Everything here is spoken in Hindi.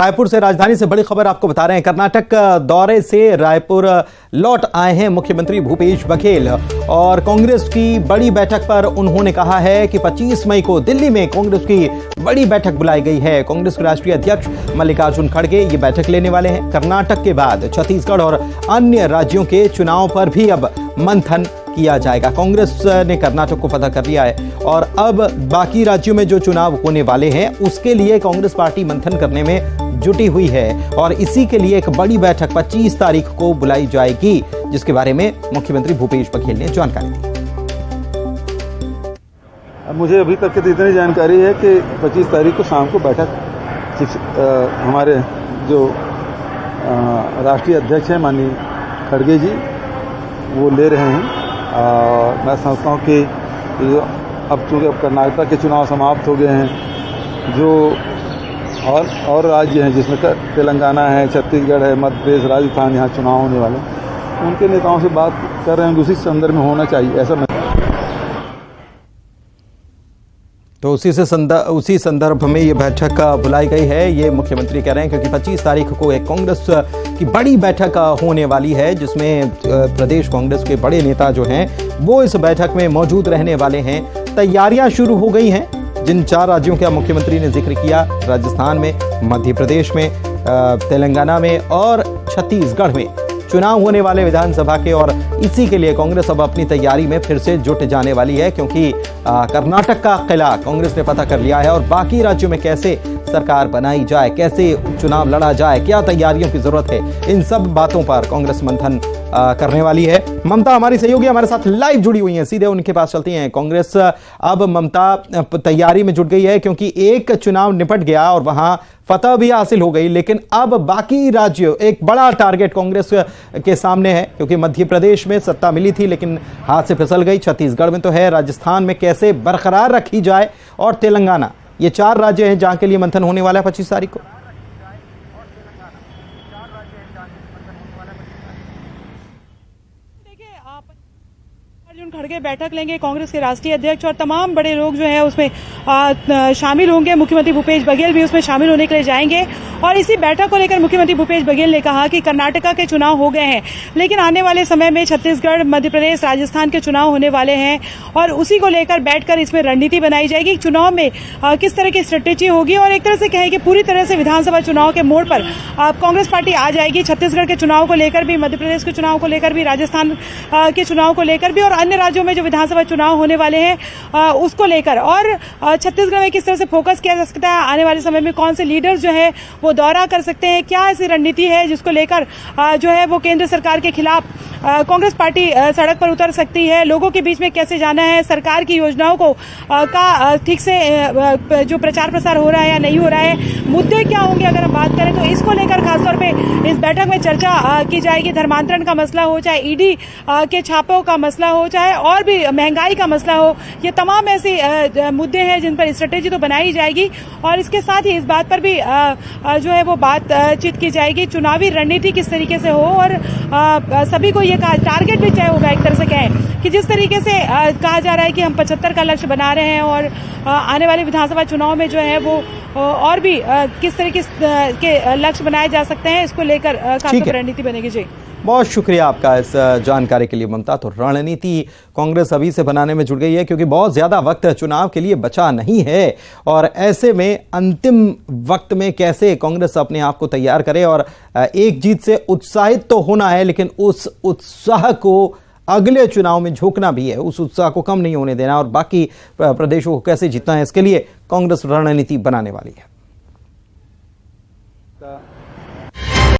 रायपुर से, राजधानी से बड़ी खबर आपको बता रहे हैं। कर्नाटक दौरे से रायपुर लौट आए हैं मुख्यमंत्री भूपेश बघेल और कांग्रेस की बड़ी बैठक पर उन्होंने कहा है कि 25 मई को दिल्ली में कांग्रेस की बड़ी बैठक बुलाई गई है। कांग्रेस के राष्ट्रीय अध्यक्ष मल्लिकार्जुन खड़गे ये बैठक लेने वाले हैं। कर्नाटक के बाद छत्तीसगढ़ और अन्य राज्यों के चुनाव पर भी अब मंथन किया जाएगा। कांग्रेस ने कर्नाटक को फतह कर लिया है और अब बाकी राज्यों में जो चुनाव होने वाले हैं उसके लिए कांग्रेस पार्टी मंथन करने में जुटी हुई है और इसी के लिए एक बड़ी बैठक 25 तारीख को बुलाई जाएगी, जिसके बारे में मुख्यमंत्री भूपेश बघेल ने जानकारी दी। मुझे अभी तक की इतनी जानकारी है कि 25 तारीख को शाम को बैठक हमारे जो राष्ट्रीय अध्यक्ष हैं माननीय खड़गे जी वो ले रहे हैं। मैं समझता हूँ कि अब चूँकि अब कर्नाटक के चुनाव समाप्त हो गए हैं, जो और राज्य हैं जिसमें तेलंगाना है, छत्तीसगढ़ है, मध्य प्रदेश, राजस्थान, यहाँ चुनाव होने वाले, उनके नेताओं से बात कर रहे हैं। उसी संदर्भ में होना चाहिए ऐसा मैं तो उसी संदर्भ में ये बैठक बुलाई गई है, ये मुख्यमंत्री कह रहे हैं, क्योंकि 25 तारीख को एक कांग्रेस की बड़ी बैठक होने वाली है जिसमें प्रदेश कांग्रेस के बड़े नेता जो हैं वो इस बैठक में मौजूद रहने वाले हैं। तैयारियां शुरू हो गई हैं। जिन 4 राज्यों का मुख्यमंत्री ने जिक्र किया, राजस्थान में, मध्य प्रदेश में, तेलंगाना में और छत्तीसगढ़ में चुनाव होने वाले विधानसभा के, और इसी के लिए कांग्रेस अब अपनी तैयारी में फिर से जुट जाने वाली है, क्योंकि कर्नाटक का किला कांग्रेस ने फतह कर लिया है और बाकी राज्यों में कैसे सरकार बनाई जाए, कैसे चुनाव लड़ा जाए, क्या तैयारियों की जरूरत है, इन सब बातों पर कांग्रेस मंथन करने वाली है। ममता हमारी सहयोगी हमारे साथ लाइव जुड़ी हुई हैं, सीधे उनके पास चलती हैं। कांग्रेस अब ममता तैयारी में जुट गई है क्योंकि एक चुनाव निपट गया और वहां फतह भी हासिल हो गई, लेकिन अब बाकी राज्य, एक बड़ा टारगेट कांग्रेस के सामने है, क्योंकि मध्य प्रदेश में सत्ता मिली थी लेकिन हाथ से फिसल गई, छत्तीसगढ़ में तो है, राजस्थान में कैसे बरकरार रखी जाए और तेलंगाना, ये 4 राज्य हैं जहां के लिए मंथन होने वाला है 25 तारीख को। खड़गे बैठक लेंगे, कांग्रेस के राष्ट्रीय अध्यक्ष और तमाम बड़े लोग जो है उसमें शामिल होंगे। मुख्यमंत्री भूपेश बघेल भी उसमें शामिल होने के लिए जाएंगे और इसी बैठक को लेकर मुख्यमंत्री भूपेश बघेल ने कहा कि कर्नाटका के चुनाव हो गए हैं, लेकिन आने वाले समय में छत्तीसगढ़, मध्य प्रदेश, राजस्थान के चुनाव होने वाले हैं और उसी को लेकर बैठकर इसमें रणनीति बनाई जाएगी। चुनाव में किस तरह की स्ट्रेटेजी होगी और एक तरह से कहें कि पूरी तरह से विधानसभा चुनाव के मोड़ पर कांग्रेस पार्टी आ जाएगी। छत्तीसगढ़ के चुनाव को लेकर भी, मध्य प्रदेश के चुनाव को लेकर भी, राजस्थान के चुनाव को लेकर भी और अन्य राज्यों में जो विधानसभा चुनाव होने वाले हैं उसको लेकर, और छत्तीसगढ़ में किस तरह से फोकस किया जा सकता है, आने वाले समय में कौन से लीडर्स जो है वो दौरा कर सकते हैं, क्या ऐसी रणनीति है जिसको लेकर जो है वो केंद्र सरकार के खिलाफ कांग्रेस पार्टी सड़क पर उतर सकती है, लोगों के बीच में कैसे जाना है, सरकार की योजनाओं को का ठीक से जो प्रचार प्रसार हो रहा है या नहीं हो रहा है, मुद्दे क्या होंगे अगर हम बात करें तो इसको लेकर खासतौर पे इस बैठक में चर्चा की जाएगी। धर्मांतरण का मसला हो, चाहे ईडी के छापों का मसला हो, चाहे और भी महंगाई का मसला हो, ये तमाम ऐसे मुद्दे हैं जिन पर स्ट्रेटेजी तो बनाई जाएगी और इसके साथ ही इस बात पर भी जो है वो बातचीत की जाएगी चुनावी रणनीति किस तरीके से हो और सभी को ये टारगेट भी चाहे होगा एक तरह से कहें कि जिस तरीके से कहा जा रहा है कि हम 75 का लक्ष्य बना रहे हैं और आने वाले विधानसभा चुनाव में जो है वो और भी किस तरीके के लक्ष्य बनाए जा सकते हैं, इसको लेकर खासकर रणनीति बनेगी। जी बहुत शुक्रिया आपका इस जानकारी के लिए ममता। तो रणनीति कांग्रेस अभी से बनाने में जुट गई है क्योंकि बहुत ज्यादा वक्त चुनाव के लिए बचा नहीं है और ऐसे में अंतिम वक्त में कैसे कांग्रेस अपने आप को तैयार करे और एक जीत से उत्साहित तो होना है, लेकिन उस उत्साह को अगले चुनाव में झोंकना भी है, उस उत्साह को कम नहीं होने देना और बाकी प्रदेशों को कैसे जीतना है, इसके लिए कांग्रेस रणनीति बनाने वाली है।